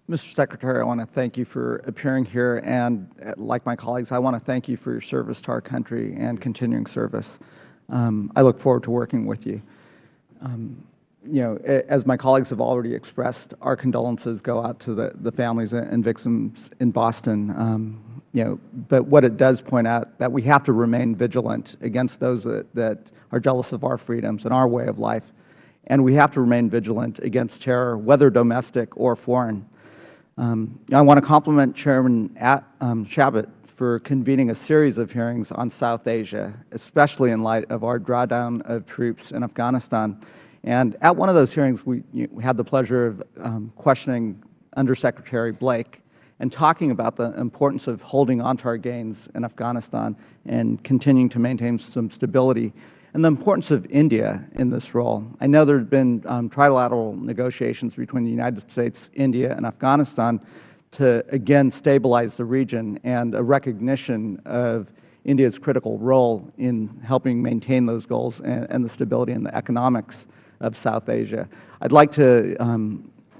Mr. Secretary, I want to thank you for appearing here, and like my colleagues, I want to thank you for your service to our country and continuing service. I look forward to working with you. As my colleagues have already expressed, our condolences go out to the families and victims in Boston. But what it does point out that we have to remain vigilant against those that are jealous of our freedoms and our way of life, and we have to remain vigilant against terror, whether domestic or foreign. I want to compliment Chairman Shabbat for convening a series of hearings on South Asia, especially in light of our drawdown of troops in Afghanistan. And at one of those hearings, we had the pleasure of questioning Undersecretary Blake and talking about the importance of holding on to our gains in Afghanistan and continuing to maintain some stability, and the importance of India in this role. I know there have been trilateral negotiations between the United States, India, and Afghanistan to, again, stabilize the region, and a recognition of India's critical role in helping maintain those goals and the stability and the economics of South Asia. I'd like to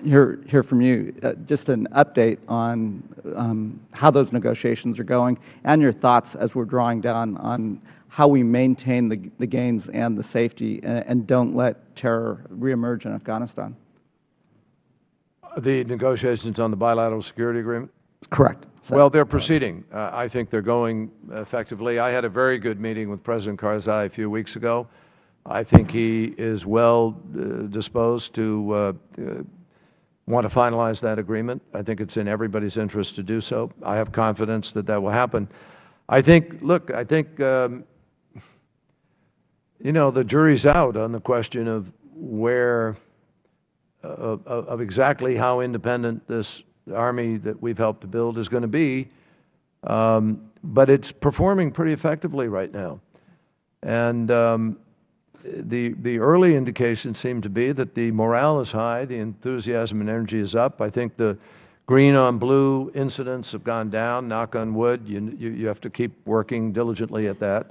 hear from you just an update on how those negotiations are going and your thoughts as we're drawing down on how we maintain the gains and the safety and don't let terror reemerge in Afghanistan. The negotiations on the bilateral security agreement? Correct. Well, they're proceeding. I think they're going effectively. I had a very good meeting with President Karzai a few weeks ago. I think he is well disposed to want to finalize that agreement. I think it's in everybody's interest to do so. I have confidence that that will happen. I think, look, I think, the jury's out on the question of where, of exactly how independent this Army that we've helped to build is going to be. But it's performing pretty effectively right now. And the early indications seem to be that the morale is high, the enthusiasm and energy is up. I think the green on blue incidents have gone down, knock on wood. You have to keep working diligently at that.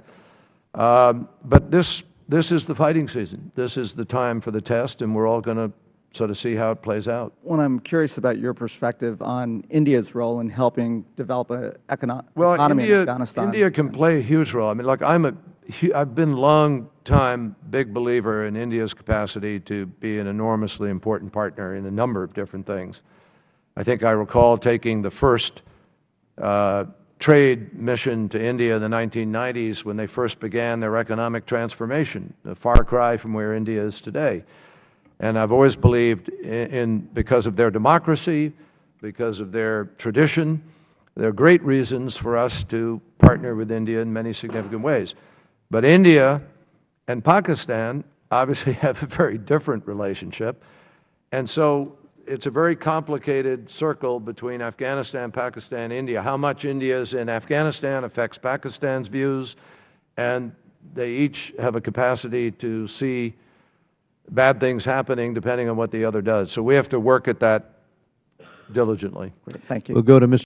But this is the fighting season. This is the time for the test, and we're all going to sort of see how it plays out. Well, I'm curious about your perspective on India's role in helping develop an economy in Afghanistan. India can play a huge role. I mean, like I've been a long time big believer in India's capacity to be an enormously important partner in a number of different things. I think I recall taking the first trade mission to India in the 1990s when they first began their economic transformation, a far cry from where India is today. And I've always believed because of their democracy, because of their tradition, there are great reasons for us to partner with India in many significant ways. But India and Pakistan obviously have a very different relationship. And so it's a very complicated circle between Afghanistan, Pakistan, India. How much India is in Afghanistan affects Pakistan's views, and they each have a capacity to see bad things happening depending on what the other does. So we have to work at that diligently. Thank you. We'll go to Mr.